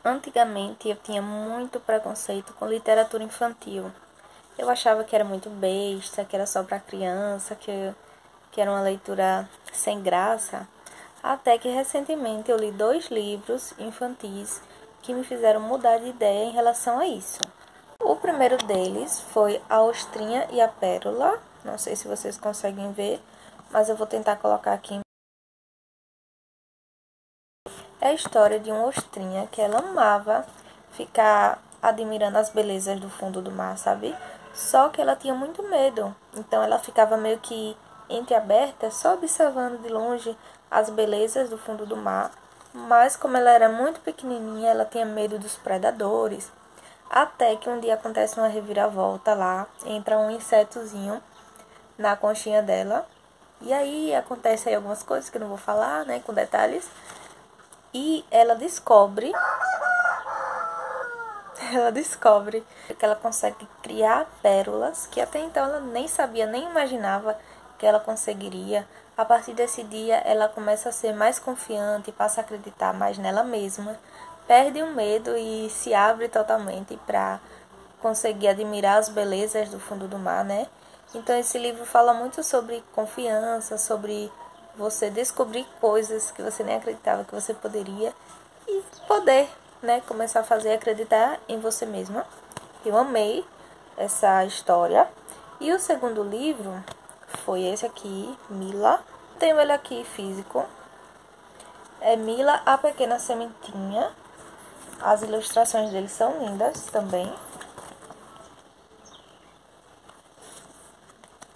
Antigamente eu tinha muito preconceito com literatura infantil. Eu achava que era muito besta, que era só para criança, que era uma leitura sem graça. Até que recentemente eu li 2 livros infantis que me fizeram mudar de ideia em relação a isso. O primeiro deles foi A Ostrinha e a Pérola. Não sei se vocês conseguem ver, mas eu vou tentar colocar aqui. É a história de uma ostrinha que ela amava ficar admirando as belezas do fundo do mar, sabe? Só que ela tinha muito medo. Então ela ficava meio que entreaberta, só observando de longe as belezas do fundo do mar. Mas como ela era muito pequenininha, ela tinha medo dos predadores. Até que um dia acontece uma reviravolta lá, entra um insetozinho na conchinha dela. E aí acontece aí algumas coisas que eu não vou falar, né, com detalhes. E ela descobre que ela consegue criar pérolas que até então ela nem sabia, nem imaginava que ela conseguiria. A partir desse dia, ela começa a ser mais confiante, passa a acreditar mais nela mesma, perde o medo e se abre totalmente para conseguir admirar as belezas do fundo do mar, né? Então esse livro fala muito sobre confiança, sobre você descobrir coisas que você nem acreditava que você poderia e poder, né, começar a fazer acreditar em você mesma. Eu amei essa história. E o segundo livro foi esse aqui, Mila. Tenho ele aqui físico. É Mila, a Pequena Sementinha. As ilustrações dele são lindas também.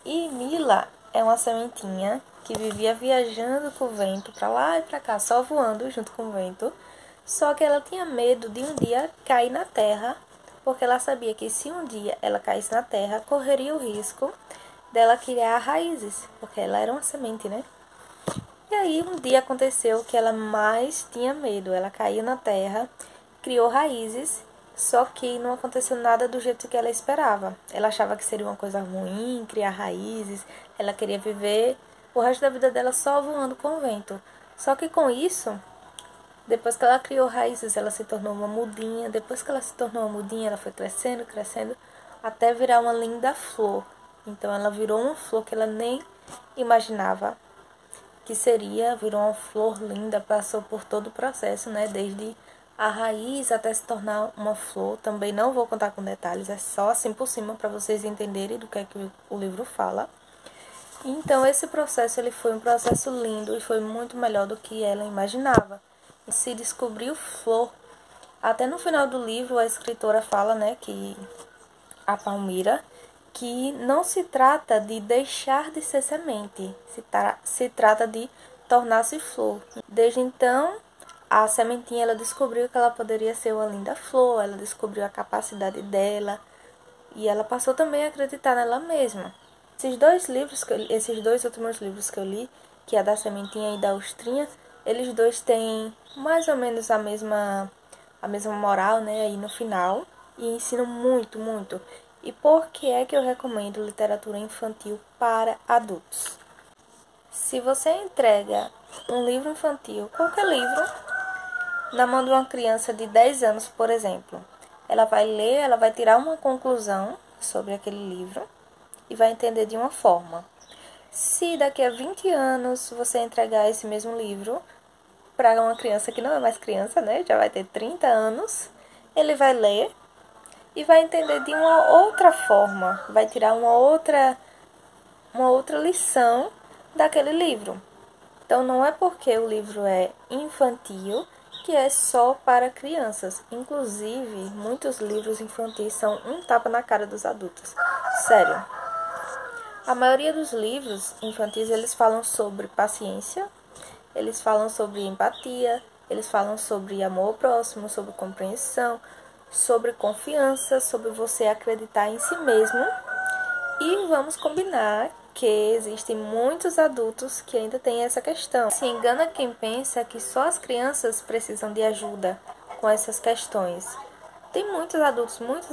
E Mila é uma sementinha que vivia viajando com o vento para lá e para cá, só voando junto com o vento. Só que ela tinha medo de um dia cair na terra, porque ela sabia que se um dia ela caísse na terra, correria o risco dela criar raízes, porque ela era uma semente, né? E aí um dia aconteceu que ela mais tinha medo. Ela caiu na terra, criou raízes, só que não aconteceu nada do jeito que ela esperava. Ela achava que seria uma coisa ruim, criar raízes. Ela queria viver o resto da vida dela só voando com o vento. Só que com isso, depois que ela criou raízes, ela se tornou uma mudinha. Depois que ela se tornou uma mudinha, ela foi crescendo, crescendo, até virar uma linda flor. Então ela virou uma flor que ela nem imaginava que seria, virou uma flor linda, passou por todo o processo, né? Desde a raiz até se tornar uma flor. Também não vou contar com detalhes, é só assim por cima para vocês entenderem do que é que o livro fala. Então esse processo ele foi um processo lindo e foi muito melhor do que ela imaginava. Se descobriu flor. Até no final do livro a escritora fala, né, que a Palmira, que não se trata de deixar de ser semente, se trata de tornar-se flor. Desde então, a sementinha ela descobriu que ela poderia ser uma linda flor, ela descobriu a capacidade dela e ela passou também a acreditar nela mesma. Esses dois últimos livros que eu li, que é a da sementinha e da ostrinha, eles dois têm mais ou menos a mesma moral, né, aí no final, e ensinam muito, muito. E por que é que eu recomendo literatura infantil para adultos? Se você entrega um livro infantil, qualquer livro, na mão de uma criança de 10 anos, por exemplo, ela vai ler, ela vai tirar uma conclusão sobre aquele livro e vai entender de uma forma. Se daqui a 20 anos você entregar esse mesmo livro para uma criança que não é mais criança, né, já vai ter 30 anos, ele vai ler e vai entender de uma outra forma, vai tirar uma outra lição daquele livro. Então não é porque o livro é infantil que é só para crianças. Inclusive, muitos livros infantis são um tapa na cara dos adultos. Sério. A maioria dos livros infantis, eles falam sobre paciência, eles falam sobre empatia, eles falam sobre amor ao próximo, sobre compreensão, sobre confiança, sobre você acreditar em si mesmo. E vamos combinar que existem muitos adultos que ainda têm essa questão. Se engana quem pensa que só as crianças precisam de ajuda com essas questões. Tem muitos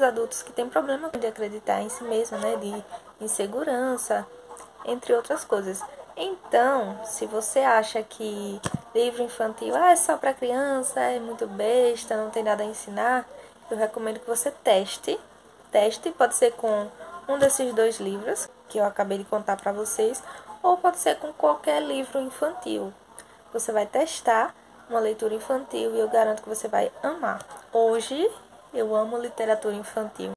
adultos que têm problema de acreditar em si mesmo, né? De insegurança, entre outras coisas. Então, se você acha que livro infantil é só para criança, é muito besta, não tem nada a ensinar, eu recomendo que você teste. Teste, pode ser com um desses dois livros que eu acabei de contar para vocês, ou pode ser com qualquer livro infantil. Você vai testar uma leitura infantil e eu garanto que você vai amar. Hoje eu amo literatura infantil.